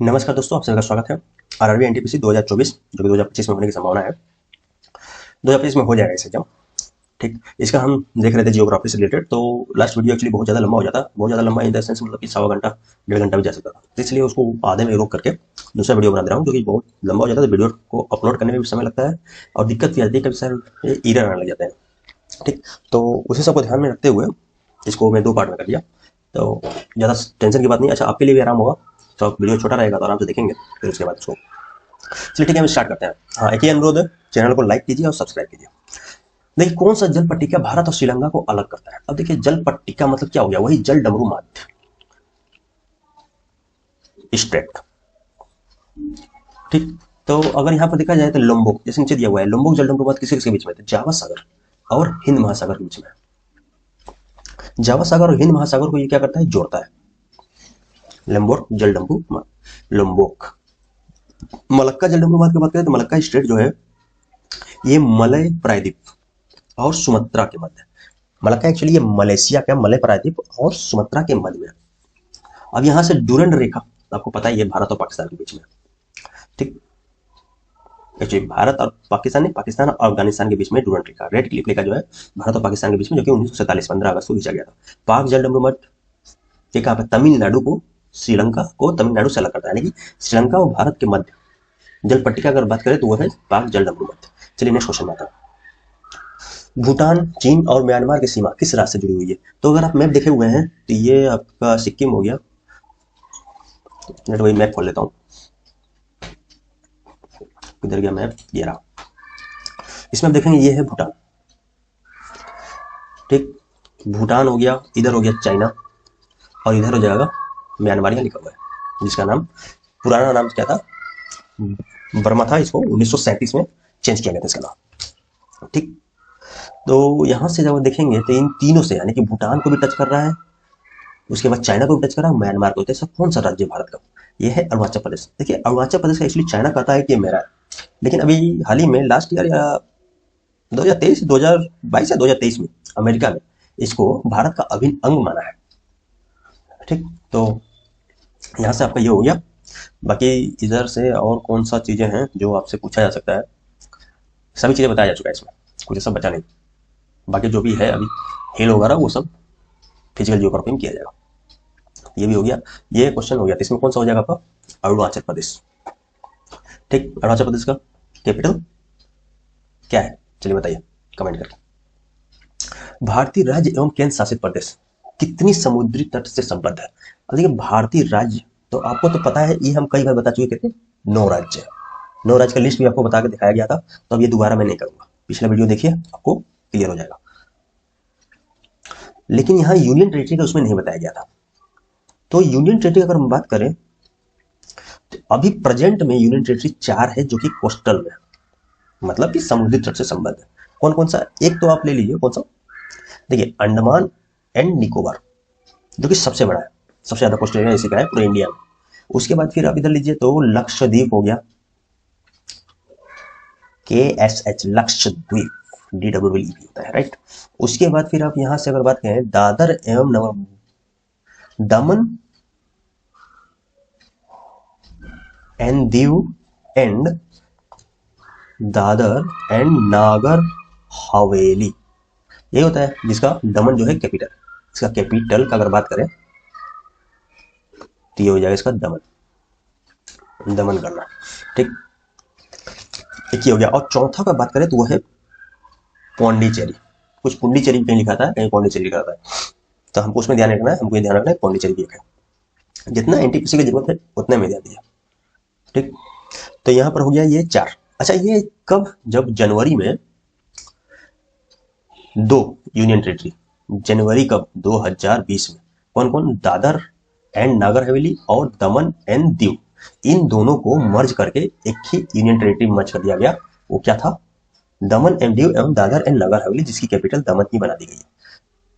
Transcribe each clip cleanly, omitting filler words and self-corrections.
नमस्कार दोस्तों, आप सभी का स्वागत है। आरआरबी एनटीपीसी 2024 जो कि 2025 में होने की संभावना है। 2025 में हो जाएगा इस एग्जाम। ठीक, इसका हम देख रहे थे जियोग्राफी से रिलेटेड। तो लास्ट वीडियो एक्चुअली बहुत ज़्यादा लंबा हो जाता, बहुत ज़्यादा लंबा इन द सेंस मतलब कि सवा घंटा 1.5 घंटा भी जा सकता था। तो इसलिए उसको आधे में रोक करके दूसरा वीडियो बना दे रहा हूँ, क्योंकि बहुत लंबा हो जाता है। तो वीडियो को अपलोड करने में भी समय लगता है और दिक्कत भी आती है, कभी सर एरर आने लग जाते हैं। ठीक, तो उसी सबको ध्यान में रखते हुए इसको मैं 2 पार्ट में कर दिया। तो ज़्यादा टेंशन की बात नहीं। अच्छा, आपके लिए भी आराम होगा, तो आप वीडियो छोटा रहेगा तो आराम से देखेंगे, फिर उसके बाद उसको। चलिए ठीक है, हम स्टार्ट करते हैं। हाँ, एक ही अनुरोध है, चैनल को लाइक कीजिए और सब्सक्राइब कीजिए। देखिए, कौन सा जल पट्टिका भारत और श्रीलंका को अलग करता है। अब देखिए, जल पट्टिका मतलब क्या हो गया, वही जल डमरू माध्य स्ट्रेट। ठीक, तो अगर यहाँ पर देखा जाए तो लोम्बोक, जैसे नीचे दिया हुआ है, लोम्बोक जल डमरू माध्य किसी किसके बीच में थे, जावा सागर और हिंद महासागर के बीच में। जावा सागर और हिंद महासागर को ये क्या करता है, जोड़ता है। लोम्बोक जल डमरू, लोम्बोक। मलक्का जल डमरू माध्य की बात करें तो मलक्का स्ट्रेट जो है, ये मलय प्रायद्वीप और सुमात्रा के मध्य। मलक्का एक्चुअली ये मलेशिया का मलय प्रायद्वीप और सुमात्रा के मध्य में। अब यहाँ से डूरंड रेखा, आपको पता है ये भारत और पाकिस्तान के बीच में। ठीक, एक्चुअली भारत और पाकिस्तान नहीं, पाकिस्तान और अफगानिस्तान के बीच में डूरंड रेखा, रेड क्लिफ रेखा जो है भारत और पाकिस्तान के बीच में, जो कि 1947 15 अगस्त को खींचा गया था। पाक जल डमरू मठ ये कहा तमिलनाडु को, श्रीलंका को तमिलनाडु से अलग करता है, यानी कि श्रीलंका और भारत के मध्य जल पट्टिका अगर बात करें तो वो है पाक जल डमरू मठ। चलिए नेक्स्ट क्वेश्चन आता है। भूटान, चीन और म्यांमार की सीमा किस राज्य से जुड़ी हुई है। तो अगर आप मैप देखे हुए हैं तो ये आपका सिक्किम हो गया। वही मैप खोल लेता हूँ, किधर गया मैप, ये रहा। इसमें आप देखेंगे ये है भूटान। ठीक, भूटान हो गया, इधर हो गया चाइना और इधर हो जाएगा म्यांमार लिखा हुआ है, जिसका नाम, पुराना नाम क्या था, बर्मा था। इसको 1937 में चेंज किया गया था इसका नाम। ठीक, तो यहाँ से जब देखेंगे तो इन तीनों से, यानी कि भूटान को भी टच कर रहा है, उसके बाद चाइना को भी टच कर रहा है, म्यांमार को। तो कौन सा राज्य भारत का, ये है अरुणाचल प्रदेश। देखिए, अरुणाचल प्रदेश का एक्चुअली चाइना कहता है कि ये मेरा है, लेकिन अभी हाल ही में लास्ट ईयर या 2022 या 2023 में अमेरिका में इसको भारत का अभिन्न अंग माना है। ठीक, तो यहाँ से आपका ये हो गया। बाकी इधर से और कौन सा चीजें हैं जो आपसे पूछा जा सकता है, सभी चीजें बताया जा चुका है इसमें, कुछ ऐसा बचा नहीं। बाकी जो भी है अभी हिल वगैरह वो सब फिजिकल जियोग्राफी में किया जाएगा। ये भी हो गया, ये क्वेश्चन हो गया। तो इसमें कौन सा हो जाएगा आपका, अरुणाचल प्रदेश। ठीक, अरुणाचल प्रदेश का कैपिटल क्या है, चलिए बताइए कमेंट करके। भारतीय राज्य एवं केंद्र शासित प्रदेश कितनी समुद्री तट से संबद्ध है। अब देखिए, भारतीय राज्य तो आपको तो पता है, ये हम कई बार बता चुके, कहते 9 राज्य। 9 राज्य का लिस्ट भी आपको बता के दिखाया गया था, तो अब ये दोबारा मैं नहीं करूंगा। पिछला वीडियो देखिए, आपको क्लियर हो जाएगा। लेकिन यहाँ यूनियन टेरिटरी का उसमें नहीं बताया गया था। तो यूनियन टेरिटरी अगर हम बात करें तो अभी प्रेजेंट में यूनियन टेरिटरी 4 है, जो कि कोस्टल में, मतलब कि समुद्री तट से संबद्ध है। कौन कौन सा, एक तो आप ले लीजिए, कौन सा, देखिए अंडमान एंड निकोबार, जो कि सबसे बड़ा है, सबसे ज्यादा कोस्टल एरिया इसी का है पूरे इंडिया में। उसके बाद फिर आप इधर लीजिए तो लक्षद्वीप हो गया, KSH लक्षद्वीप, DWEP होता है, राइट। उसके बाद फिर आप यहां से अगर बात करें, दादर एवं दमन and Diu and Dadar and Nagar Haveli, यही होता है, जिसका दमन जो है कैपिटल। इसका कैपिटल का अगर बात करें तो ये हो जाएगा इसका दमन, दमन करना। ठीक, एक ही हो गया। और चौथा का बात करें तो वो है पौंडीचेरी। कुछ पुंडीचेरी कहीं लिखा था, कहीं पौंडीचेरी लिखा था, तो हमको उसमें ध्यान रखना है, हमको ये ध्यान रखना है पौंडीचेरी भी एक है। जितना एनटीपीसी की जरूरत है उतना में ध्यान दिया। ठीक, तो यहाँ पर हो गया ये 4। अच्छा, ये कब, जब जनवरी में 2 यूनियन टेरिटरी, जनवरी कब, 2020 में, कौन कौन, दादर एंड नागर हवेली और दमन एंड दीव, इन दोनों को मर्ज करके एक ही यूनियन टेरिटरी मर्ज कर दिया गया। वो क्या था, दमन एंड दीव एवं दादर एंड नगर हवेली, जिसकी कैपिटल दमन ही बना दी गई है।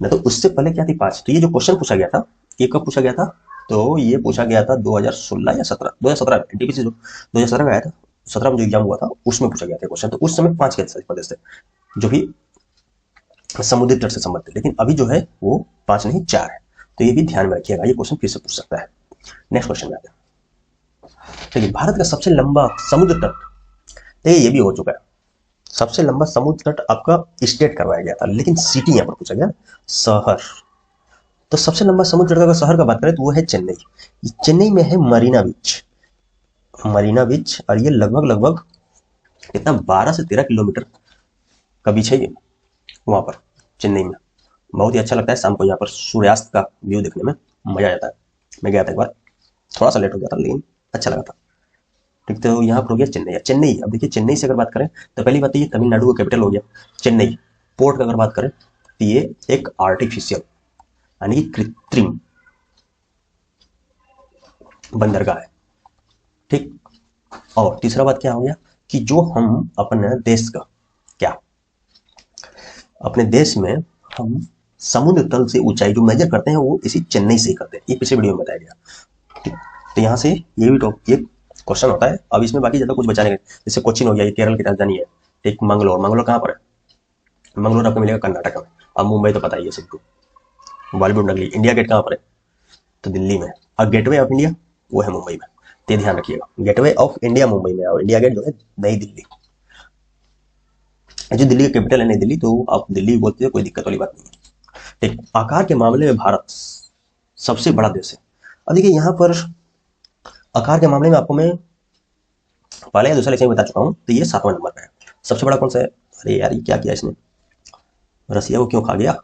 न तो उससे पहले क्या थी, 5। तो ये जो क्वेश्चन पूछा गया था, ये कब पूछा गया था, तो ये पूछा गया था 2016 या 17, 2017 में एनटीपीसी जो 2017 में आया था, 17 में जो एग्जाम हुआ था उसमें पूछा गया था क्वेश्चन। तो उस समय 5 केंद्र शासित प्रदेश थे जो भी समुद्री तट से संबद्ध थे, लेकिन अभी जो है वो 5 नहीं 4 है। तो ये भी ध्यान में रखिएगा, ये क्वेश्चन फिर से पूछ सकता है। नेक्स्ट क्वेश्चन में आते हैं। देखिए भारत का सबसे लंबा समुद्र तट, देखिए ये भी हो चुका है। सबसे लंबा समुद्र तट आपका स्टेट करवाया गया था, लेकिन सिटी यहाँ पर पूछा गया, शहर। तो सबसे लंबा समुद्र तट का शहर का बात करें तो वो है चेन्नई। चेन्नई में है मरीना बीच। मरीना बीच, और ये लगभग लगभग कितना 12 से 13 किलोमीटर का बीच है ये वहां पर चेन्नई में। बहुत ही अच्छा लगता है शाम को यहाँ पर सूर्यास्त का व्यू देखने में, मजा आ जाता है। मैं गया था एक बार, थोड़ा सा लेट हो गया था लेकिन अच्छा लगा था। ठीक, तो यहाँ पर हो गया चेन्नई। चेन्नई, अब देखिए चेन्नई से अगर बात करें तो पहली बात तो ये तमिलनाडु का कैपिटल हो गया चेन्नई। पोर्ट का अगर बात करें तो ये एक आर्टिफिशियल यानी कि कृत्रिम बंदरगाह है। ठीक, और तीसरा बात क्या हो गया कि जो हम अपने देश का क्या, अपने देश में हम समुद्र तल से ऊंचाई जो मेजर करते हैं वो इसी चेन्नई से ही करते हैं, ये पिछले वीडियो में बताया गया। ठीक, तो यहाँ से ये भी ये क्वेश्चन होता है। अब इसमें बाकी ज्यादा कुछ बचाने का, जैसे कोचिन हो गया, ये केरल की राजधानी है। एक मंगलोर, मंगलोर कहाँ पर है? मंगलोर आपको मिलेगा कर्नाटक में। अब मुंबई तो पता ही है सबको, बॉलीवुड नगरी। इंडिया गेट कहाँ पर है? तो दिल्ली में। और गेटवे ऑफ इंडिया वो है मुंबई में, तो ध्यान रखिएगा, गेटवे ऑफ इंडिया मुंबई में, और इंडिया गेट जो है नई दिल्ली। जो दिल्ली का कैपिटल है नई दिल्ली, तो आप दिल्ली बोलते हो, कोई दिक्कत वाली बात नहीं है। ठीक, आकार के मामले में भारत सबसे बड़ा देश है। और देखिए यहाँ पर आकार के मामले में आपको मैं पहले या दूसरा लेक्चर में बता चुका हूँ, तो ये 7वां नंबर पे है। सबसे बड़ा कौन सा है? अरे यार ये क्या किया इसने, रसिया को क्यों खा गया?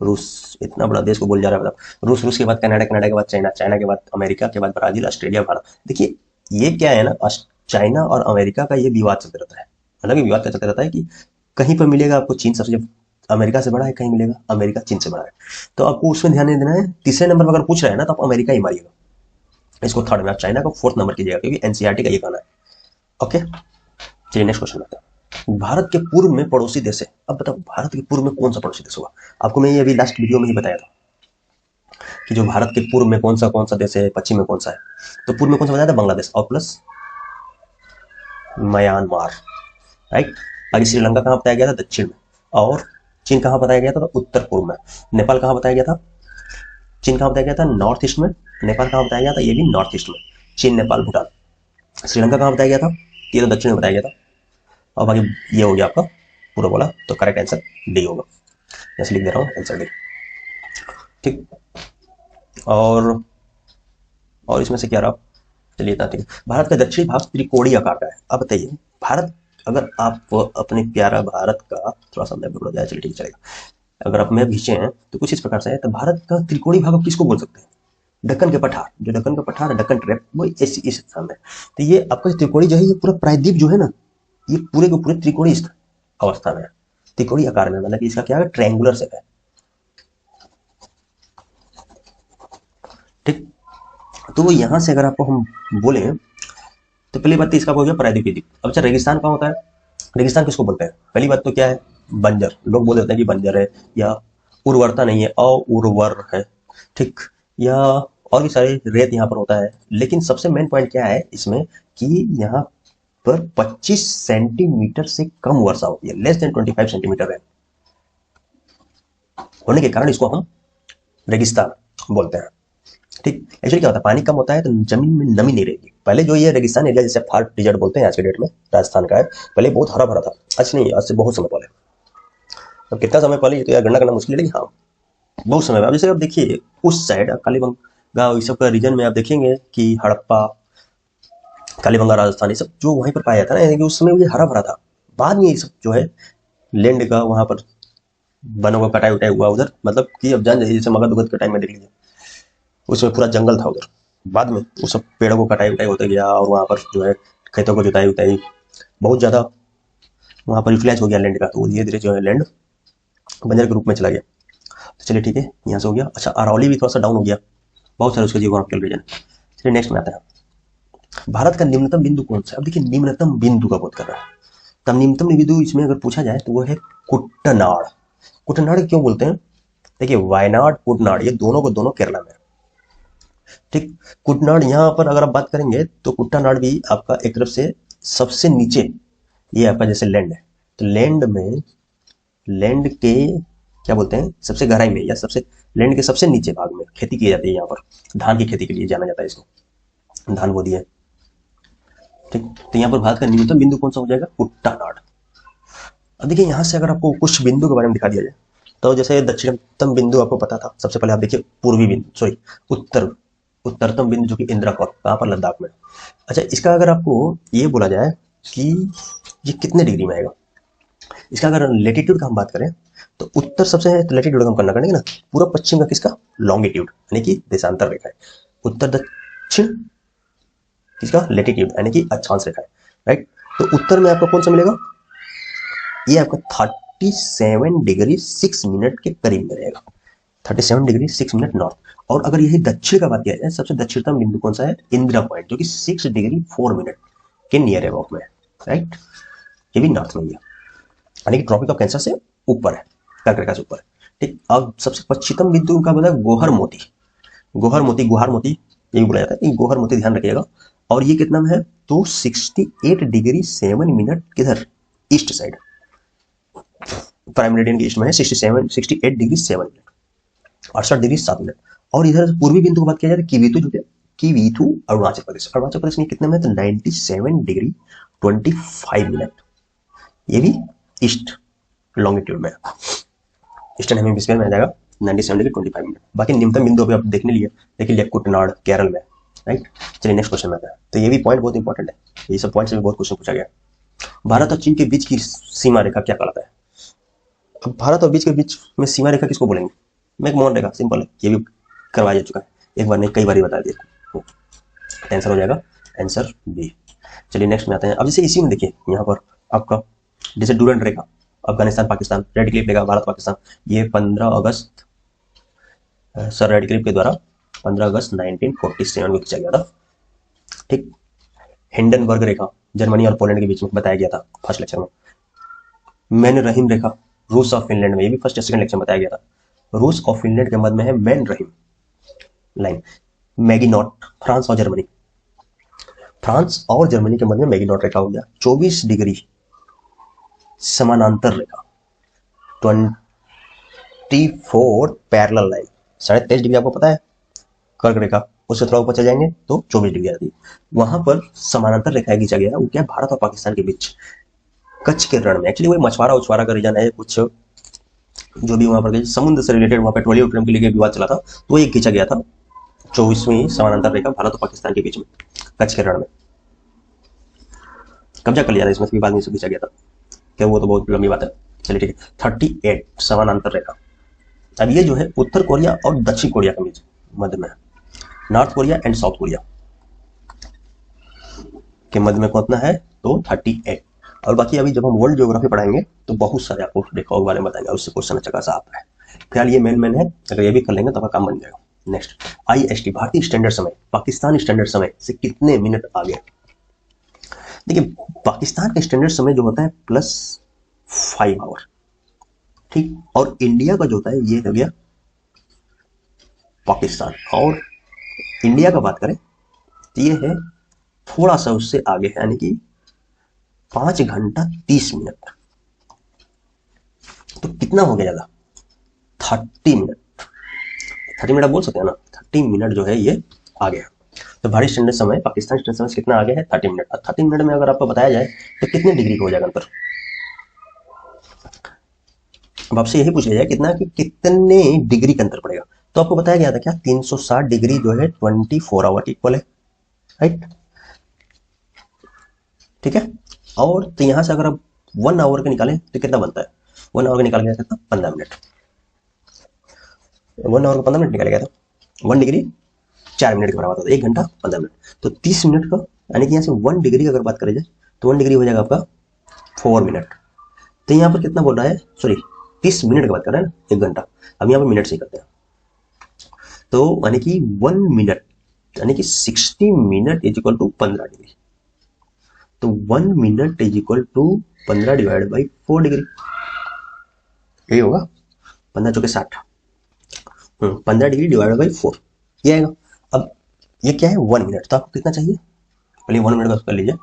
रूस, इतना बड़ा देश को बोल जा रहा है मतलब। रूस के बाद कनाडा, कनाडा के बाद चाइना, चाइना के बाद अमेरिका, के बाद ब्राजील, ऑस्ट्रेलिया, भारत। देखिए ये क्या है ना, चाइना और अमेरिका का ये विवाद चलते रहता है। मतलब ये विवाद क्या चलता रहता है कि कहीं पर मिलेगा आपको चीन सबसे अमेरिका से बड़ा है, कहीं मिलेगा अमेरिका चीन से बड़ा है। तो आपको उसमें ध्यान नहीं देना है। तीसरे नंबर पर अगर पूछ रहे हैं ना तो आप अमेरिका ही मारिएगा, इसको थर्ड में, आप चाइना को फोर्थ नंबर कीजिएगा, क्योंकि एनसीईआरटी का ये कहना है। ओके, चलिए नेक्स्ट क्वेश्चन आता है। भारत के पूर्व में पड़ोसी देश है। अब बताओ भारत के पूर्व में कौन सा पड़ोसी देश होगा? आपको मैं ये अभी लास्ट वीडियो में ही बताया था कि जो भारत के पूर्व में कौन सा देश है, पश्चिम में कौन सा है। तो पूर्व में कौन सा बताया था? बांग्लादेश और प्लस म्यांमार, राइट। आगे श्रीलंका कहाँ बताया गया था? दक्षिण में। और चीन कहाँ बताया गया था? तो उत्तर पूर्व में। नेपाल कहाँ बताया गया था? चीन कहाँ बताया गया था? नॉर्थ ईस्ट में। नेपाल कहाँ बताया गया था? ये भी नॉर्थ ईस्ट में। चीन, नेपाल, भूटान। श्रीलंका कहाँ बताया गया था? ये तो दक्षिण में बताया गया था। और बाकी ये हो गया आपका पूरा बोला, तो करेक्ट आंसर डी होगा। जैसे लिख दे रहा हूँ आंसर डी। ठीक, और इसमें से क्या रहा? चलिए ठीक है। भारत का दक्षिणी भाग त्रिकोणीय आकार का है। अब बताइए भारत, अगर आप अपने प्यारा भारत का थोड़ा सा मैप हो जाए, चलिए ठीक चलेगा। अगर आप मैप खींचे हैं तो कुछ इस प्रकार से है। तो भारत का त्रिकोणीय भाग आप किसको बोल सकते हैं? दक्कन के पठार, जो दक्कन का पठार है, दक्कन ट्रैप, वो इस स्थान में। तो ये आपका त्रिकोणी जो है, ये पूरा प्रायद्वीप जो है ना, ये पूरे के पूरे त्रिकोणी अवस्था में है, त्रिकोणी आकार में, मतलब इसका क्या है? ट्रायंगुलर शेप है। ठीक, तो यहाँ से अगर आपको हम बोले तो पहली बात तो इसका हो गया प्रायद्वीपीय द्वीप। अब अच्छा रेगिस्तान कहाँ होता है? रेगिस्तान किसको बोलते हैं? पहली बात तो क्या है? बंजर। लोग बोल देते हैं कि बंजर है, या उर्वरता नहीं है, अउर्वर है। ठीक, या और भी सारे रेत यहाँ पर होता है। लेकिन सबसे मेन पॉइंट क्या है इसमें कि यहाँ पर 25 सेंटीमीटर से कम वर्षा होती है, लेस देन 25 सेंटीमीटर है, होने के कारण इसको हम रेगिस्तान बोलते हैं। ठीक, एक्चुअली क्या होता है, पानी कम होता है तो जमीन में नमी नहीं रहेगी। पहले जो ये रेगिस्तान एरिया, जैसे थार डिजर्ट बोलते हैं आज के डेट में, राजस्थान का है, पहले बहुत हरा भरा था। अच्छा नहीं, आज से बहुत समय पहले। अब कितना समय पहले ये तो यार गणना करना मुश्किल है, लेकिन हाँ बहुत समय। अब जैसे आप देखिए उस साइड कालीबंगा, इस सब का रीजन में आप देखेंगे कि हड़प्पा, कालीबंगा, राजस्थान, ये सब जो वहीं पर पाया जाता है ना, उस समय ये हरा भरा था। बाद में ये सब जो है लैंड का वहां पर वनों का कटाई उटाई हुआ उधर, मतलब कि अब जान जाइए जैसे मगध उगध के टाइम में देख लीजिए, उसमें पूरा जंगल था उधर। बाद में उस सब पेड़ों को कटाई उटाई होते गया, और वहाँ पर जो है खेतों को जुताई उताई बहुत ज़्यादा वहाँ पर यूटिलाइज हो गया लैंड का, तो वो धीरे धीरे जो है लैंड बंजर के रूप में चला गया। तो चलिए ठीक है, यहाँ से हो गया। अच्छा अरावली भी थोड़ा सा डाउन हो गया, बहुत सारे उसके जियोग्राफिकल रीजन। चलिए नेक्स्ट में आता है, भारत का निम्नतम बिंदु कौन सा है? अब देखिए निम्नतम बिंदु का बोध कर रहा है, तब निम्नतम बिंदु इसमें अगर पूछा जाए तो वो है कुट्टनाड़। कुट्टनाड़ क्यों बोलते हैं? देखिए वायनाड, कुट्टनाड़, ये दोनों को दोनों केरला में। ठीक, कुट्टनाड़ यहाँ पर अगर आप बात करेंगे तो कुट्टनाड़ भी आपका एक तरफ से सबसे नीचे, ये आपका जैसे लैंड है, तो लैंड में, लैंड के क्या बोलते हैं, सबसे गहराई में, या सबसे लैंड के सबसे नीचे भाग में खेती की जाती है। यहाँ पर धान की खेती के लिए जाना जाता है इसको, धान बो दिए। ठीक, तो यहाँ पर भारत का न्यूनतम बिंदु कौन सा हो जाएगा, कुट्टानाड। अब देखिए यहाँ से अगर आपको कुछ बिंदु के बारे में दिखा दिया जाए, तो जैसे दक्षिणतम बिंदु आपको पता था, सबसे पहले आप देखिए पूर्वी बिंदु, सॉरी उत्तरतम बिंदु जो कि इंदिरा कौर, कहाँ पर, लद्दाख में। अच्छा, इसका अगर आपको ये बोला जाए कि ये कितने डिग्री में आएगा, इसका अगर लेटीट्यूड का हम बात करें तो उत्तर सबसे है, तो लेटीट्यूड हम करना करेंगे ना, पूरा पश्चिम का किसका, लॉन्गिट्यूड यानी कि देशांतर रेखा है, उत्तर दक्षिण किसका, लेटीट्यूड यानी कि अक्षांश रेखा है, राइट। तो उत्तर में आपको कौन सा मिलेगा, ये आपका 37 डिग्री 6 मिनट के करीब में रहेगा, 37 डिग्री 6 मिनट नॉर्थ। और अगर यही दक्षिण का बात किया जाए, सबसे दक्षिणतम बिंदु कौन सा है, इंदिरा पॉइंट, जो कि 6 डिग्री 4 मिनट के नियर अबाउट में है, राइट। ये भी नॉर्थ में ही है, यानी कि ट्रॉपिक ऑफ कैंसर से ऊपर है, कर्क रेखा से ऊपर है, ठीक। अब सबसे पश्चिमतम बिंदु का बोला गोहर मोती, गुहार मोती यही बोला जाता है, गोहर मोती ध्यान रखिएगा। और ये कितना में है, तो 68 डिग्री 7 मिनट किधर, ईस्ट साइड, प्राइम मेरिडियन के ईस्ट में है, 68 डिग्री 7 मिनट, 68 डिग्री 7 मिनट। और इधर पूर्वी बिंदु की बात किया जाए तो कीवीतु, जो कीवीतु अरुणाचल प्रदेश में कितने में, तो 97 डिग्री 25 मिनट, ये भी ईस्ट लॉन्गिट्यूड में, ईस्टर्न हेमिस्फीयर में आ जाएगा 97 डिग्री 25 मिनट। बाकी निम्नतम बिंदु अभी आप देख लिए कुटनाड़ केरल में, राइट। चलिए नेक्स्ट क्वेश्चन में आता है, तो ये भी पॉइंट बहुत इंपॉर्टेंट है, ये सब पॉइंट से भी बहुत क्वेश्चन पूछा गया। भारत और चीन के बीच की सीमा रेखा क्या कहलाता है। अब भारत और बीच के बीच में सीमा रेखा किसको बोलेंगे, मैकमोहन रेखा, सिंपल है, ये भी करवाया जा चुका है, एक बार नहीं कई बार बता दिया, आंसर हो जाएगा आंसर बी। चलिए नेक्स्ट में आते हैं। अब जैसे इसी में देखिए यहाँ पर आपका जैसे डूरंड रेखा, अफगानिस्तान पाकिस्तान, रेड क्लिफ रेखा भारत पाकिस्तान, ये 15 अगस्त सर रेड क्लिफ के द्वारा 15 अगस्त 1947 को खींचा गया था, ठीक। हिंडनबर्ग रेखा जर्मनी और पोलैंड के बीच में बताया गया था फर्स्ट लेक्चर में। मैन रहीम रेखा रूस और फिनलैंड में, ये भी फर्स्ट या सेकंड लेक्चर में बताया गया था। रूस और फिनलैंड के मध्य में है मैन रहीम लाइन। मैगिनॉट फ्रांस और जर्मनी, फ्रांस और जर्मनी के मध्य में मैगिनॉट रेखा हो गया। 24 डिग्री समानांतर रेखा, 24 पैरेलल लाइन, 23.5 डिग्री आपको पता है कर्क रेखा, उससे थोड़ा ऊपर चले जाएंगे तो 24 डिग्री आती है। वहां पर समानांतर रेखा खींचा गया है, वो क्या है, भारत और पाकिस्तान के बीच कच्छ के रण में। एक्चुअली वही मछुआरा उछवारा का रीजन है, कुछ जो भी वहां पर समुद्र से रिलेटेड वहां पेट्रोलियम के लिए विवाद चला था, तो ये खींचा गया था 24वीं समानांतर रेखा भारत और पाकिस्तान के बीच में कच्छ के रण में। कब्जा कर लिया था इसमें, बाद में खींचा गया था क्या, वो तो बहुत लंबी बात है। चलिए ठीक है, 38 समानांतर रेखा। अब ये जो है उत्तर कोरिया और दक्षिण कोरिया के बीच मध्य में, north Korea and south Korea के मध्य में कितना है, तो 38। और बाकी अभी जब हम वर्ल्ड ज्योग्राफी पढ़ाएंगे तो बहुत सारे आपको रेखाओं के बारे में बताएंगे, उससे क्वेश्चन अच्छा खासा आता है। फिलहाल ये मेन है, अगर ये भी कर लेंगे तो आपका काम बन जाएगा। नेक्स्ट IST भारतीय स्टैंडर्ड समय पाकिस्तान स्टैंडर्ड समय से कितने मिनट आगे। देखिए पाकिस्तान का स्टैंडर्ड समय जो होता है +5 आवर, ठीक। और इंडिया का जो होता है ये हो गया पाकिस्तान, और इंडिया का बात करें तो ये है थोड़ा सा उससे आगे है, यानी कि 5 घंटा 30 मिनट। तो कितना हो गया ज्यादा, 30 मिनट, 30 मिनट आप बोल सकते हैं ना, 30 मिनट जो है ये आ गया। तो भारतीय स्टैंडर्ड समय पाकिस्तान स्टैंडर्ड समय से कितना आगे है, 30 मिनट। और 30 मिनट में अगर आपको बताया जाए तो कितने डिग्री हो जाएगा अंतर। अब आपसे यही पूछा जाए कितना कि कितने डिग्री का अंतर पड़ेगा, तो आपको बताया गया था क्या 360 डिग्री जो है 24 आवर इक्वल है, राइट, ठीक है। और तो यहां से अगर आप 1 आवर का निकालें तो कितना बनता है, 1 आवर का निकाल गया था 15 मिनट, 1 आवर का 15 मिनट निकाला गया था, 1 डिग्री 4 मिनट के बराबर होता है, 1 घंटा 15 मिनट। तो 30 मिनट का यानी कि यहाँ से 1 डिग्री की अगर बात करें जाए तो 1 डिग्री हो जाएगा आपका 4 मिनट। तो यहाँ पर कितना बोल रहा है, सॉरी 30 मिनट की बात कर रहे हैं ना, 1 घंटा, अब यहाँ पर मिनट से करते हैं। तो यानी कि 1 मिनट यानी कि 60 minute is equal to 15 degree. तो 1 minute is equal to 15 divide by 4 degree, यही होगा 15 चौके 60, 15 डिग्री डिवाइड बाई 4 ये आएगा। अब ये क्या है 1 मिनट, तो आपको कितना चाहिए, पहले 1 मिनट का कर लीजिए।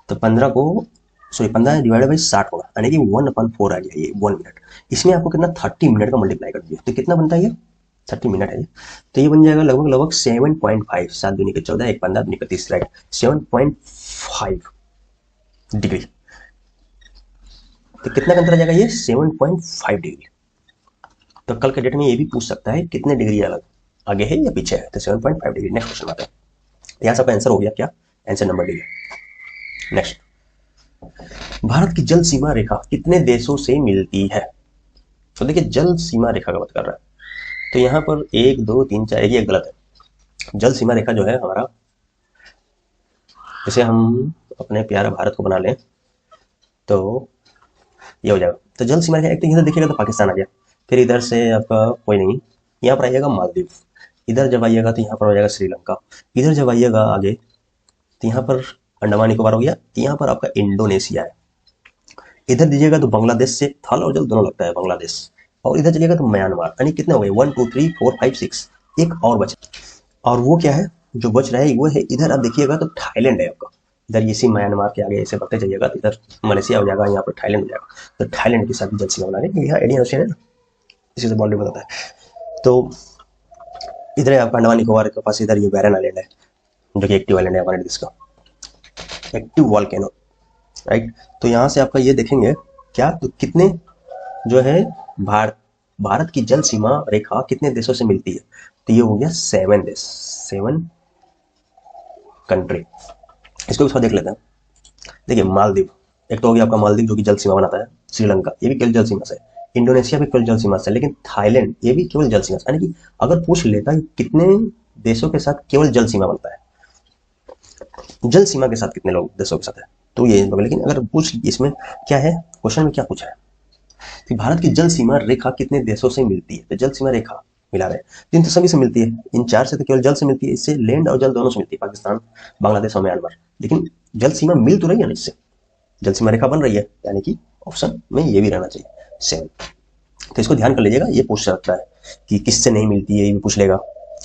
तो 15 डिवाइड बाई 60 होगा, यानी कि 1/4 आ गया ये 1 मिनट। इसमें आपको कितना 30 मिनट का मल्टीप्लाई कर दीजिए, तो कितना बनता है ये 30 मिनट है ये, तो ये बन जाएगा लगभग 7.5, 7 दूनी के 14, 1 15 दूनी के 30, राइट, 7.5 डिग्री। तो कितना का अंतर आ जाएगा ये 7.5 डिग्री। तो कल के डेट में ये भी पूछ सकता है कितने डिग्री अलग आगे है या पीछे है, तो 7.5 डिग्री। नेक्स्ट क्वेश्चन आता है, यहाँ सबका आंसर हो गया क्या, आंसर नंबर डी है। नेक्स्ट, भारत की जल सीमा रेखा कितने देशों से मिलती है। तो देखिए जल सीमा रेखा का बात कर रहा है, तो यहाँ पर 1 2 3 4, ये गलत है। जल सीमा रेखा जो है हमारा, जैसे हम अपने प्यारे भारत को बना लें तो ये हो जाएगा। तो जल सीमा रेखा एक तो इधर देखिएगा तो पाकिस्तान आ गया, फिर इधर से आपका कोई नहीं, यहाँ पर आइएगा मालदीव, इधर जब आइएगा तो यहाँ पर हो जाएगा श्रीलंका, इधर जब आइएगा आगे तो यहाँ पर अंडमान निकोबार हो गया, यहाँ पर आपका इंडोनेशिया है। इधर दीजिएगा तो बांग्लादेश से थल और जल दोनों लगता है बांग्लादेश, और इधर चलिएगा तो म्यांमार। यानी कितने हो गए 1 2 3 4 5 6, एक और बचा, और वो क्या है जो बच रहा है वो है इधर आप देखिएगा तो थाईलैंड है आपका। इधर इसी म्यांमार के आगे ऐसे बढ़ते जाइएगा तो इधर मलेशिया हो जाएगा, यहाँ पर थाईलैंड हो जाएगा। तो थाईलैंड के साथ भी जल सीमा बना रहे, यहाँ इंडियन ओशियन है ना, इसी से बाउंड्री बताता है। तो इधर है आपका अंडमान निकोबार के पास, इधर ये बैरन आइलैंड है जो कि एक्टिव आइलैंड है हमारे देश का, एक्टिव वॉल्केनो, राइट। तो यहाँ से आपका ये देखेंगे क्या, तो कितने जो है भारत की जल सीमा रेखा कितने देशों से मिलती है, तो ये हो गया 7 देश, 7 कंट्री। इसको भी थोड़ा देख लेते हैं। देखिए मालदीव, एक तो हो गया आपका मालदीव जो कि जल सीमा बनाता है, श्रीलंका ये भी केवल जल सीमा से, इंडोनेशिया भी केवल जल सीमा से, लेकिन थाईलैंड ये भी केवल जल सीमा से। यानी कि अगर पूछ लेता है कितने देशों के साथ केवल जल सीमा बनता है, जल सीमा के साथ कितने लोग देशों के साथ है, तो ये, लेकिन अगर पूछ इसमें क्या है, क्वेश्चन में क्या पूछा है कि भारत की जल सीमा रेखा कितने देशों से मिलती है, तो जल सीमा रेखा मिला रहे हैं, इन तो सभी से मिलती है, इन 4 से तो केवल जल से मिलती है, इससे लैंड और जल दोनों से मिलती है, पाकिस्तान बांग्लादेश और म्यांमार। लेकिन जल सीमा मिल तो रही है ना, इससे जल सीमा रेखा बन रही है, यानी कि ऑप्शन में ये भी रहना चाहिए 7। तो इसको ध्यान कर लीजिएगा, ये पूछ सकता है कि किससे नहीं मिलती है, ये भी पूछ लेगा,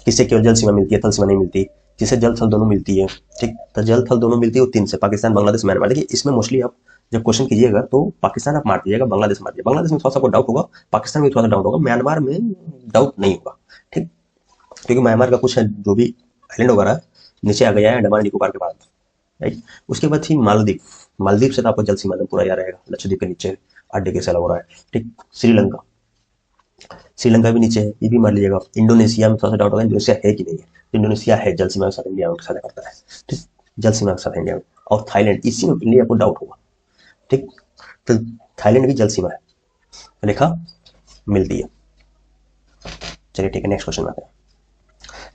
किससे केवल जल सीमा मिलती है थल सीमा नहीं मिलती, जिससे जल थल दोनों मिलती है, ठीक। तो जल थल दोनों मिलती है वो 3 से, पाकिस्तान बांग्लादेश म्यांमार। देखिए इसमें मोस्टली आप जब क्वेश्चन कीजिएगा तो पाकिस्तान आप मार दीजिएगा, बांग्लादेश मार दीजिएगा, बांग्लादेश में थोड़ा सा को डाउट होगा, पाकिस्तान में थोड़ा सा डाउट होगा, म्यांमार में डाउट नहीं होगा, ठीक। क्योंकि म्यांमार का कुछ है जो भी आइलैंड वगैरह नीचे आ गया है अंडमान निकोबार के बाद, राइट। उसके बाद थी मालदीव, मालदीव से तो आपको जल सीमा पूरा याद रहेगा, लक्षद्वीप के नीचे 8 डिग्री से अलग हो रहा है, ठीक। श्रीलंका, श्रीलंका भी नीचे है, ये भी मान लीजिएगा। इंडोनेशिया में थोड़ा सा डाउट होगा, इंडोनेशिया है कि नहीं है, इंडोनेशिया है, जल सीमा के साथ इंडिया के साथ करता है, ठीक, जल सीमा के साथ इंडिया में। और थाईलैंड, इसी में इंडिया को डाउट होगा, ठीक। तो थाईलैंड भी जल सीमा है, रेखा मिलती है। चलिए ठीक है, नेक्स्ट क्वेश्चन आते हैं।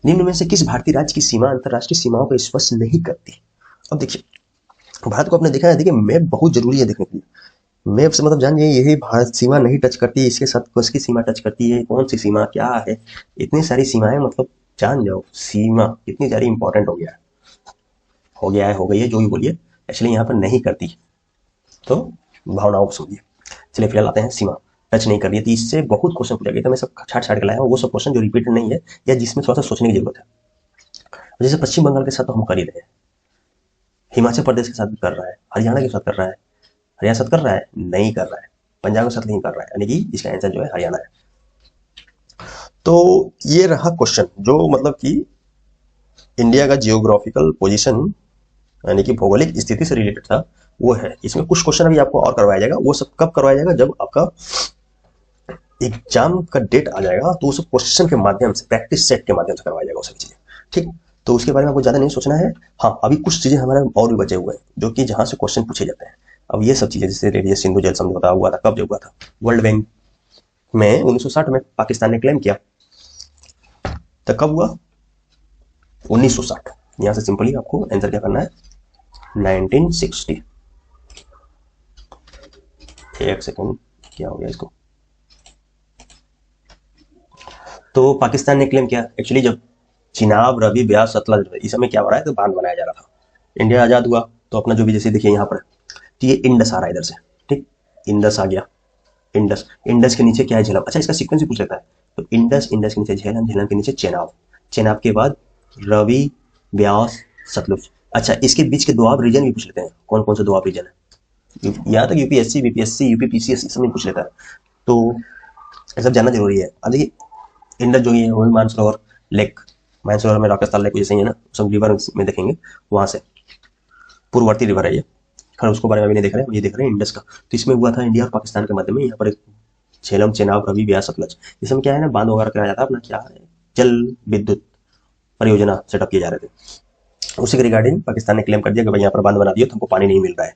निम्न में से किस भारतीय राज्य की सीमा अंतरराष्ट्रीय सीमाओं को स्पर्श नहीं करती। अब देखिए भारत को आपने देखा है, देखिए मैप बहुत जरूरी है देखने के लिए, मैप से मतलब जानिए यही भारत सीमा नहीं टच करती, इसके साथ किसकी सीमा टच करती है, कौन सी सीमा क्या है, इतनी सारी सीमाएं, मतलब जान जाओ सीमा कितनी सारी इंपॉर्टेंट हो गया है, हो गया है, हो गई है, जो भी बोलिए, एक्चुअली यहाँ पर नहीं करती, तो भावनाओं को समझिए। चलिए फिलहाल आते हैं सीमा टच नहीं कर रही है, तो इससे बहुत क्वेश्चन पूछा गया, तो मैं सब छाट छाट के लाया हूँ वो सब क्वेश्चन जो रिपीटेड नहीं है या जिसमें थोड़ा सा सोचने की जरूरत है। जैसे पश्चिम बंगाल के साथ तो हम कर ही रहे हैं, हिमाचल प्रदेश के साथ भी कर रहा है, हरियाणा के साथ कर रहा है, हरियाणा साथ कर रहा है नहीं कर रहा है, पंजाब के साथ नहीं कर रहा है, यानी कि इसका आंसर जो है हरियाणा है। तो ये रहा क्वेश्चन जो मतलब कि इंडिया का जियोग्राफिकल पोजीशन यानी कि भौगोलिक स्थिति से रिलेटेड था, वो है। इसमें कुछ क्वेश्चन अभी आपको और करवाया जाएगा, वो सब कब करवाया जाएगा, जब आपका एग्जाम का डेट आ जाएगा, तो उस क्वेश्चन के माध्यम से, प्रैक्टिस सेट के माध्यम से करवाया जाएगा वो सभी चीजें, ठीक। तो उसके बारे में आपको ज्यादा नहीं सोचना है। हाँ अभी कुछ चीजें हमारे और भी बचे हुए हैं जो कि जहां से क्वेश्चन पूछे जाते हैं। अब ये सब चीजें जैसे रेडियस सिंधु जल समझौता हुआ था, कब जो हुआ था, वर्ल्ड बैंक में 1960 में पाकिस्तान ने क्लेम किया, तो कब हुआ 1960। यहां से सिंपली आपको आंसर क्या करना है 1960। एक सेकंड क्या हो गया इसको, तो पाकिस्तान ने क्लेम किया, एक्चुअली जब चिनाब रवि ब्यास सतलज इस समय क्या हो रहा है, तो बांध बनाया जा रहा था, इंडिया आजाद हुआ तो अपना जो भी, जैसे देखिए यहाँ पर तो ये इंडस आ रहा है इधर से, ठीक, इंडस आ गया, इंडस, इंडस के नीचे क्या है झेलम, अच्छा इसका सीक्वेंस भी पूछ लेता है, तो इंडस, इंडस के नीचे झेलम, झेलम के नीचे चेनाब, चेनाब के बाद रवि ब्यास सतलुज। अच्छा इसके बीच के दोआब रीजन भी पूछ लेते हैं, कौन कौन से दोआब रीजन है, यहाँ तक यूपीएससी बीपीएससी यूपीपीसीएस सब पूछ लेता है, तो ये सब जानना जरूरी है। अब देखिए इंडस जो है वो मानसरोवर लेक, मानसरोवर में राकेश लेक जैसे ही है ना, सब रिवर में देखेंगे, वहां से पूर्ववर्ती रिवर है ये, खैर उसको बारे में अभी नहीं देख रहे हैं, हम ये देख रहे हैं इंडस का। तो इसमें हुआ था इंडिया और पाकिस्तान के मध्य में, यहाँ पर एक झेलम, चेनाब, रवि, ब्यास, सतलज, इसमें क्या है ना, बांध वगैरह कराया जाता है अपना, क्या है, जल विद्युत परियोजना सेटअप किए जा रहे थे। उसी के रिगार्डिंग पाकिस्तान ने क्लेम कर दिया कि भाई यहाँ पर बांध बना दिया तो हमको पानी नहीं मिल रहा है।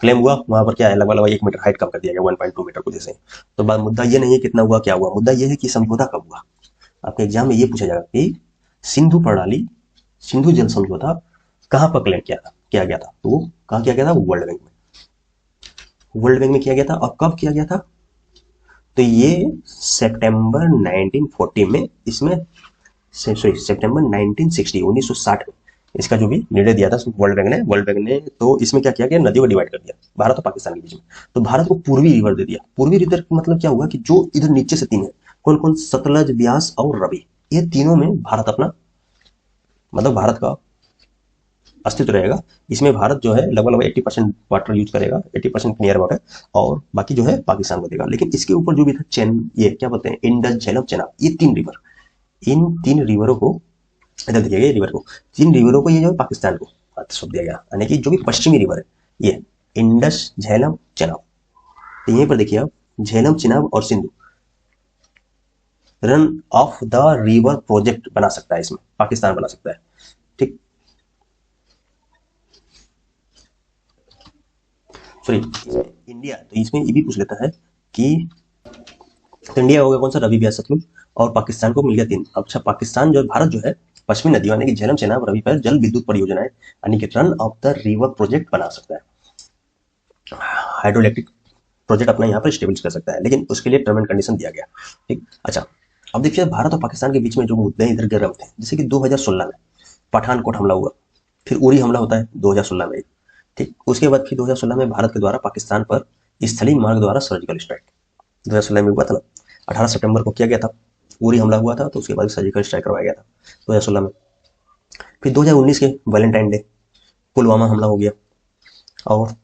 क्लेम हुआ, वहां पर क्या है, लगभग 1 मीटर हाइट कम कर दिया गया, 1.2 मीटर को जैसे। तो बात, मुद्दा ये नहीं है कितना हुआ क्या हुआ, मुद्दा ये है कि समझौता कब हुआ। आपके एग्जाम में ये पूछा जाएगा कि सिंधु प्रणाली, सिंधु जल समझौता कहाँ पर क्लेम किया गया था। तो कहाँ किया गया था, वर्ल्ड बैंक में, वर्ल्ड बैंक में किया गया था। और कब किया गया था, तो ये सितंबर 1940 में, इसमें सॉरी सितंबर 1960 1960 में इसका जो भी निर्णय दिया था वर्ल्ड बैंक ने तो इसमें क्या किया गया, नदियों को डिवाइड कर दिया भारत और पाकिस्तान के बीच में। तो भारत को पूर्वी रिवर दे दिया। पूर्वी रिवर मतलब क्या हुआ कि जो इधर नीचे से तीन है, कौन कौन, सतलज, ब्यास और रवि, ये तीनों में भारत अपना, मतलब भारत का अस्तित्व रहेगा। इसमें भारत जो है लगभग 80% वाटर यूज करेगा, 80% नियर अबाउट है, और बाकी जो है पाकिस्तान को देगा। लेकिन इसके ऊपर जो भी था चैन, ये क्या बोलते हैं, इंडस, झेलम, चेनाब, ये 3 रिवर, इन 3 रिवरों को, इधर देखिएगा ये रिवर को, 3 रिवरों को ये जो है पाकिस्तान को सौंप दिया गया। यानी कि जो भी पश्चिमी रिवर है, ये इंडस, झेलम, चेनाब, तो यहीं पर देखिए आप, झेलम, चेनाब और Sindhu run of the river project बना सकता है, इसमें पाकिस्तान बना सकता है। ठीक, सॉरी इंडिया, तो इसमें ये भी पूछ लेता है कि, तो इंडिया हो गया कौन सा, रवि, ब्यास, सतलुज, और पाकिस्तान को मिल गया 3। अच्छा, पाकिस्तान जो, भारत जो है पश्चिमी नदियों यानी कि झेलम, चेनाब, रवि पर जल विद्युत परियोजनाएं यानी कि run of the river project बना सकता है, हाइड्रो इलेक्ट्रिक प्रोजेक्ट अपना यहाँ पर स्टेब्लिश कर सकता है, लेकिन उसके लिए टर्म एंड कंडीशन दिया गया। ठीक, अच्छा, अब देखिए भारत और पाकिस्तान के बीच में जो मुद्दे इधर गर्म थे, जैसे कि 2016 में पठानकोट हमला हुआ, फिर उरी हमला होता है 2016 में। ठीक, उसके बाद फिर 2016 में भारत के द्वारा पाकिस्तान पर स्थलीय मार्ग द्वारा सर्जिकल स्ट्राइक 2016 में हुआ था ना, 18 सितंबर को किया गया था, उरी हमला हुआ था, तो उसके बाद सर्जिकल स्ट्राइक करवाया गया था 2016 में। फिर 2019 के वैलेंटाइन डे पुलवामा हमला हो गया, और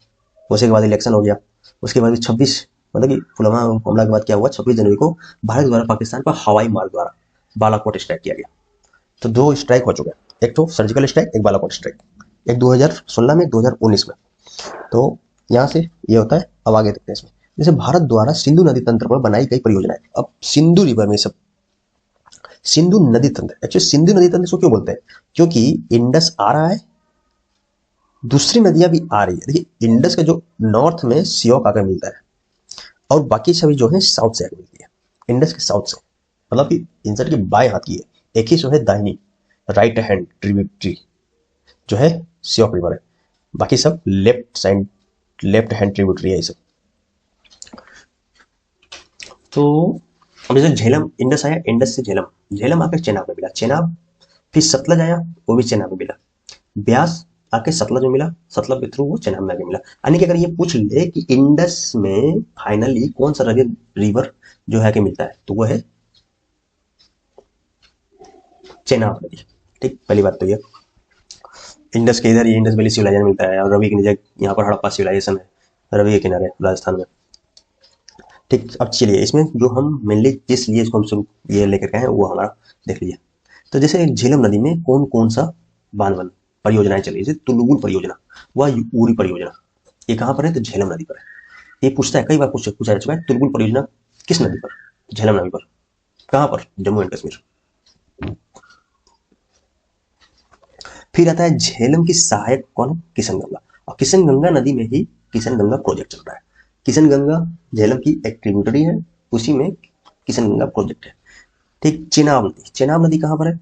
उसके बाद इलेक्शन हो गया। उसके बाद 26, मतलब कि पुलवामा हमला के बाद क्या हुआ, 26 जनवरी को भारत द्वारा पाकिस्तान पर हवाई मार्ग द्वारा बालाकोट स्ट्राइक किया गया। तो 2 स्ट्राइक हो चुके हैं, एक तो सर्जिकल स्ट्राइक, एक बालाकोट स्ट्राइक, एक 2016 में, एक 2019 में। तो यहाँ से ये होता है। अब आगे देखते हैं इसमें, जैसे भारत द्वारा सिंधु नदी तंत्र पर बनाई गई परियोजनाएं। अब सिंधु रिवर में सब, सिंधु नदी तंत्र, एक्चुअली सिंधु नदी तंत्र इसको क्यों बोलते हैं, क्योंकि इंडस आ रहा है, दूसरी नदियां भी आ रही है। देखिए इंडस का जो नॉर्थ में सियोक आकर मिलता है, और बाकी सभी जो है साउथ से आकर मिलती है, इंडस के साउथ से, मतलब कि इंसर्ट के बाएं हाथ की है, एक ही जो है दाहिनी, राइट हैंड ट्रिब्यूटरी जो है सियोक रिवर है, बाकी सब left side, left hand tributary है ये सब। तो अब जैसे झेलम, इंडस आया, इंडस से झेलम, झेलम आकर चेनाब में मिला, चेनाब फिर सतलज आया, वो भी चेनाब में मिला, ब्यास आके सतलज में मिला, सतलज के थ्रू वो चेनाब में आके मिला। यानी कि अगर ये पूछ ले कि इंडस में फाइनली कौन सा रिवर जो है कि मिलता है, तो वो है चेनाब नदी। ठीक, पहली बात तो ये, इंडस के इधर ये इंडस वैली सिविलाइजेशन मिलता है, और रवि के नीचे यहाँ पर हड़प्पा सिविलाइजेशन है, रवि के किनारे राजस्थान में। ठीक, अब चलिए इसमें जो हम मेनली जिस लिए इसको हम सब ये लेकर गए हैं वो हमारा देख लीजिए। तो जैसे झेलम नदी में कौन कौन सा बांध बन परियोजनाएं चली, जैसे तुलुगुल परियोजना, वह उरी परियोजना, ये कहाँ पर है, तो झेलम नदी पर है। ये पूछता है, कई बार पूछा जा चुका है, तुलुगुल परियोजना किस नदी पर, झेलम नदी पर, कहाँ पर, जम्मू एंड कश्मीर। फिर आता है झेलम की सहायक कौन, किशन गंगा, और किशन गंगा नदी में ही किशन गंगा प्रोजेक्ट चल रहा है। किशन गंगा झेलम की एक ट्रिब्यूटरी है, उसी में किशन गंगा प्रोजेक्ट है। ठीक, चेनाब नदी, चेनाब नदी कहाँ पर है,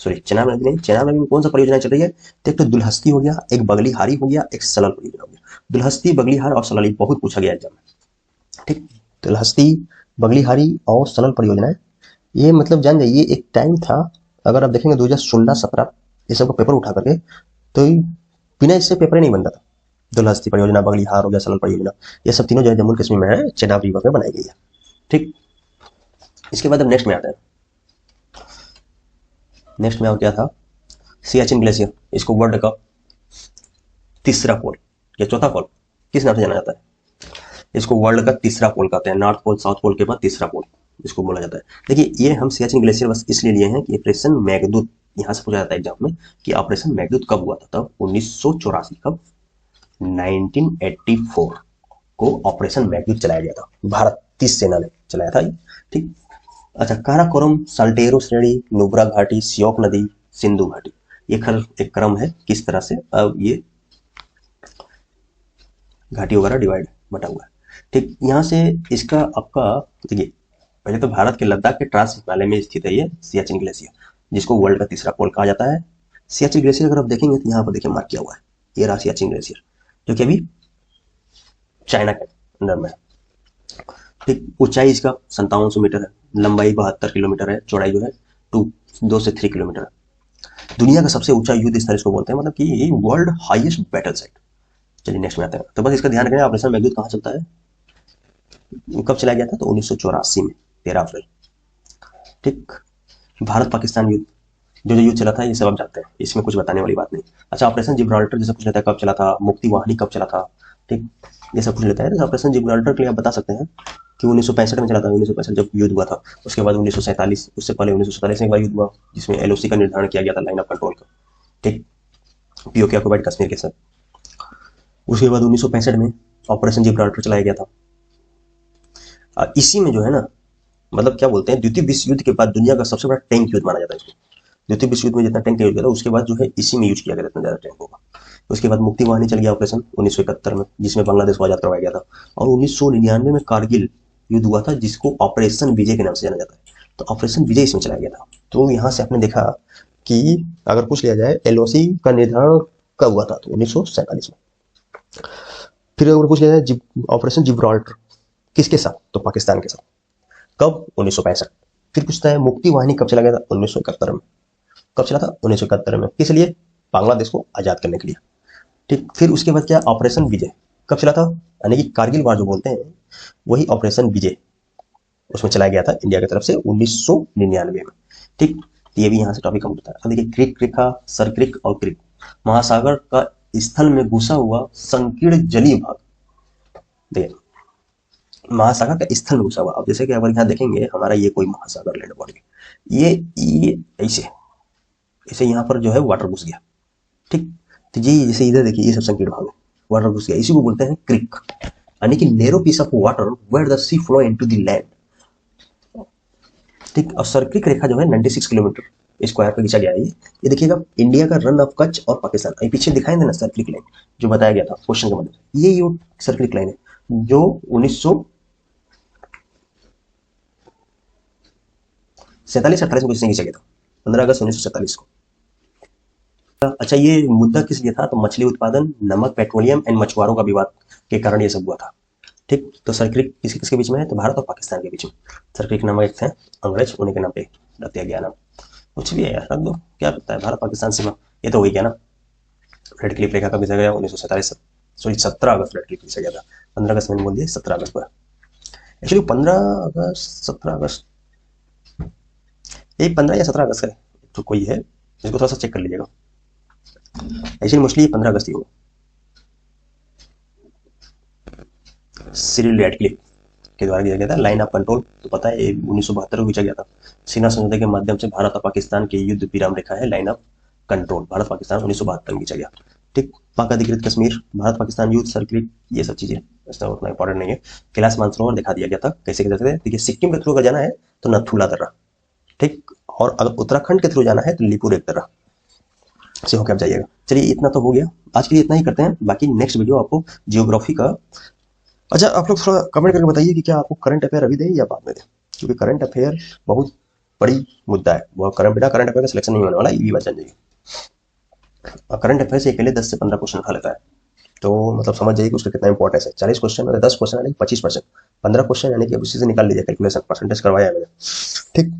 सॉरी चेनाब नदी नहीं, चेनाब नदी में कौन सा परियोजना चल रही है, तो एक तो दुल्हस्ती हो गया, एक बगलीहारी हो गया, एक सलल परियोजना हो गया। दुल्हस्ती, बगलीहार और सलल बहुत पूछा गया एग्जाम में। ठीक, दुल्हस्ती, बगलीहारी और सलल परियोजनाएं, ये मतलब जान जाइए एक टाइम था, अगर आप देखेंगे 2016-17 ये सब पेपर उठा करके, तो बिना इससे पेपर ही नहीं बनता था। दुल्हस्ती परियोजना, बगलीहार हो गया, सलल परियोजना, ये सब तीनों जो है जम्मू कश्मीर में है, चेनाब रिवर में बनाई गई है। ठीक, इसके बाद अब नेक्स्ट में आता है, नेक्स्ट में क्या था, सियाचिन ग्लेशियर, इसको वर्ल्ड का तीसरा पोल या चौथा पोल किस नाम से जाना जाता है, इसको वर्ल्ड का तीसरा पोल कहते हैं, नॉर्थ पोल साउथ पोल के बाद तीसरा पोल इसको बोला जाता है। देखिए ये हम सियाचिन ग्लेशियर बस इसलिए लिए हैं कि ऑपरेशन मेघदूत, यहाँ से पूछा जाता है एग्जाम में कि ऑपरेशन मेघदूत कब हुआ था, तब 1984, कब 1984 को ऑपरेशन मैग्निफ चलाया गया था, भारतीय सेना ने चलाया था। ठीक। अच्छा, काराकोरम, साल्टेरो श्रेणी, नुब्रा घाटी, सियोक नदी, सिंधु घाटी, ये खर एक क्रम है किस तरह से अब ये घाटी वगैरह डिवाइड बटा हुआ है। ठीक, यहाँ से इसका आपका देखिए, पहले तो भारत के लद्दाख के ट्रांस हिमालय में स्थित है ये सियाचिन ग्लेशियर, जिसको वर्ल्ड का तीसरा पोल कहा जाता है। सियाचिन ग्लेशियर अगर आप देखेंगे तो यहाँ पर देखिए मार्क किया हुआ है, ये रहा सियाचिन ग्लेशियर, जो कि अभी चाइना के अंदर में है। ठीक, ऊंचाई इसका 5700 मीटर है, लंबाई 72 किलोमीटर है, चौड़ाई जो है 2 से 3 किलोमीटर है। दुनिया का सबसे ऊंचा युद्ध स्थल इसको बोलते हैं, मतलब कि ये वर्ल्ड हाईएस्ट बैटल साइट। चलिए नेक्स्ट में आते हैं। तो बस इसका ध्यान रखें, ऑपरेशन मैग्निफ कहाँ चलता है, कब चलाया गया था, तो 1984 में 13 अप्रैल। ठीक, भारत पाकिस्तान युद्ध, जो युद्ध चला था ये सब आप जानते हैं, इसमें कुछ बताने वाली बात नहीं। अच्छा, ऑपरेशन जिब्राल्टर जैसे पूछ लेता है कब चला था, मुक्ति वाहिनी कब चला था, ठीक, ये सब पूछ लेता है। तो ऑपरेशन जिब्राल्टर के लिए आप बता सकते हैं कि 1965 में चला था, 1965 जब युद्ध हुआ था। उसके बाद 1947, उससे पहले 1947 में एक बार युद्ध हुआ जिसमें LOC का निर्धारण किया गया था, लाइन ऑफ कंट्रोल का। ठीक, POK ऑक्युपाइड कश्मीर के साथ। उसके बाद 1965 में ऑपरेशन जिब्राल्टर चलाया गया था। इसी में जो है ना, मतलब क्या बोलते हैं, द्वितीय विश्व युद्ध के बाद दुनिया का सबसे बड़ा टैंक युद्ध माना जाता है इसको। द्वितीय विश्व युद्ध में जितना टैंक यूज किया था उसके बाद जो है इसी में यूज किया गया, इतना ज्यादा टैंकों का। उसके बाद मुक्ति वाहिनी चल गया ऑपरेशन 1971 में, जिसमें बांग्लादेश को आजाद करवाया गया था। और 1999 में कारगिल युद्ध हुआ था, जिसको ऑपरेशन विजय के नाम से जाना जाता है। तो ऑपरेशन विजय इसमें चलाया गया था। तो यहाँ से आपने देखा कि अगर पूछ लिया जाए LOC का निर्धारण कब हुआ था, तो 1947 में। फिर अगर पूछ लिया जाए ऑपरेशन जिब्राल्टर किसके साथ, तो पाकिस्तान के साथ, कब, 1965। फिर पूछता है मुक्ति वाहिनी कब चला गया था, 1971 में। कब चला था, 1971 में, किस लिए, बांग्लादेश को आजाद करने के लिए। ठीक, फिर उसके बाद क्या, ऑपरेशन विजय कब चला था, यानी कि कारगिल वार जो बोलते हैं वही ऑपरेशन विजय, उसमें चलाया गया था इंडिया की तरफ से 1999 में। ठीक, ये भी यहाँ से टॉपिक कंप्लीट होता है। अब देखिए, क्रिक रेखा, सरक्रिक और क्रिक, महासागर का स्थल में घुसा हुआ संकीर्ण जलीय भाग। देखिए, महासागर का स्थल में घुसा हुआ। अब जैसे कि अगर यहाँ देखेंगे, हमारा ये कोई महासागर लैंड बॉडी, ये ऐसे ऐसे यहाँ पर जो है वाटर घुस गया। ठीक, तो ये जैसे इधर देखिए, ये सब संकीर्ण भाग है, वाटर घुस गया, इसी को बोलते हैं क्रिक, यानी कि narrow piece of water where the sea flow into the land. ठीक, और सर्किक रेखा जो है 96 किलोमीटर स्क्वायर पे खींचा गया है। ये देखिएगा, इंडिया का रन ऑफ कच्छ और पाकिस्तान, ये पीछे दिखाई देना सर्किक लाइन जो बताया गया था क्वेश्चन के मदद से, ये सर्किक लाइन है जो 1947-48 में किसने खींचा गया था, 15 अगस्त 1947 को। अच्छा, ये मुद्दा किस लिए था, तो मछली उत्पादन, नमक, पेट्रोलियम एंड मछुआरों का विवाद के कारण ये सब हुआ था। ठीक, तो सर्किक किसके किसके बीच में है, तो भारत और पाकिस्तान के बीच में। सर्किक नामक एक थे अंग्रेज, उन्हीं के नाम पे रख दिया गया नाम। कुछ भी है यार, रख दो, क्या पता है, भारत पाकिस्तान सीमा, ये तो हो गया ना। रेड क्लिफ रेखा कब खींचा गया, 1947, सॉरी 17 अगस्त रेड क्लिफ खींचा गया था। 15 अगस्त मैंने बोल दिया, 17 अगस्त पर। एक्चुअली 15 अगस्त 17 अगस्त, ये 15 या 17 अगस्त का तो कोई है, इसको थोड़ा सा चेक कर लीजिएगा। एक्चुअली मोस्टली 15 अगस्त ही होगा। सिरिल रैडक्लिफ के द्वारा दिया गया था। लाइन ऑफ कंट्रोल तो पता है 1972 को खींचा गया था। सीना समझौते के माध्यम से भारत और पाकिस्तान के युद्ध विराम रेखा है line of control, Bharat Pakistan 1972 में खींचा गया। ठीक, पाक अधिकृत कश्मीर, भारत पाकिस्तान युद्ध सर्किट, ये सब चीजें इसका उतना इंपॉर्टेंट नहीं है। कैलाश मानसरोवर दिखा दिया गया था कैसे कैसे। देखिए, सिक्किम के थ्रू अगर जाना है तो नथुला दर्रा, ठीक, और अगर उत्तराखंड के थ्रू जाना है तो लिपुर एक दर्रा से होकर आप जाइएगा। चलिए, इतना तो हो गया आज के लिए, इतना ही करते हैं। बाकी नेक्स्ट वीडियो आपको जियोग्राफी का। अच्छा, आप लोग थोड़ा कमेंट करके बताइए कि क्या आपको करंट अफेयर अभी दें या बाद में दें, क्योंकि करंट अफेयर बहुत बड़ी मुद्दा है। वो बिना करंट अफेयर का सिलेक्शन नहीं होने वाला, ये भी बात जान जाइए। करंट अफेयर से अकेले 10 से 15 क्वेश्चन उठा लेता है, तो मतलब समझ जाइए कि उसका कितना इंपॉर्टेंस है। 40 क्वेश्चन, 10 क्वेश्चन यानी 25%, 15 क्वेश्चन यानी कि उसी से निकाल लीजिए, कैलकुलेशन परसेंटेज करवाया है मैंने। ठीक,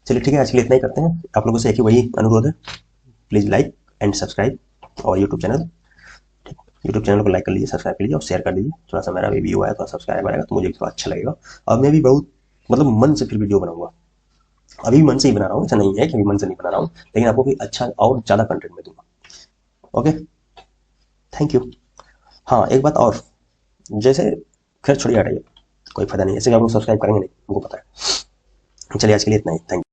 चलिए ठीक है, आज के लिए इतना ही करते हैं। आप लोगों से एक ही वही अनुरोध है, प्लीज लाइक एंड सब्सक्राइब और यूट्यूब चैनल, ठीक, यूट्यूब चैनल को लाइक कर लीजिए, सब्सक्राइब कर लीजिए और शेयर कर दीजिए। थोड़ा सा मेरा भी व्यू आया, थोड़ा सब्सक्राइब आएगा तो मुझे भी थोड़ा अच्छा लगेगा। और मैं भी बहुत मतलब मन से फिर वीडियो बनाऊंगा। अभी मन से ही बना रहा हूँ, ऐसा नहीं है कि अभी मन से नहीं बना रहा हूँ, लेकिन आपको भी अच्छा और ज़्यादा कंटेंट में दूंगा। Okay, thank you. हाँ, एक बात और, जैसे खैर छोड़िए, हटाइए, कोई फायदा नहीं है, ऐसे आप लोग सब्सक्राइब करेंगे नहीं, हमको पता है। चलिए, आज के लिए इतना ही, थैंक यू।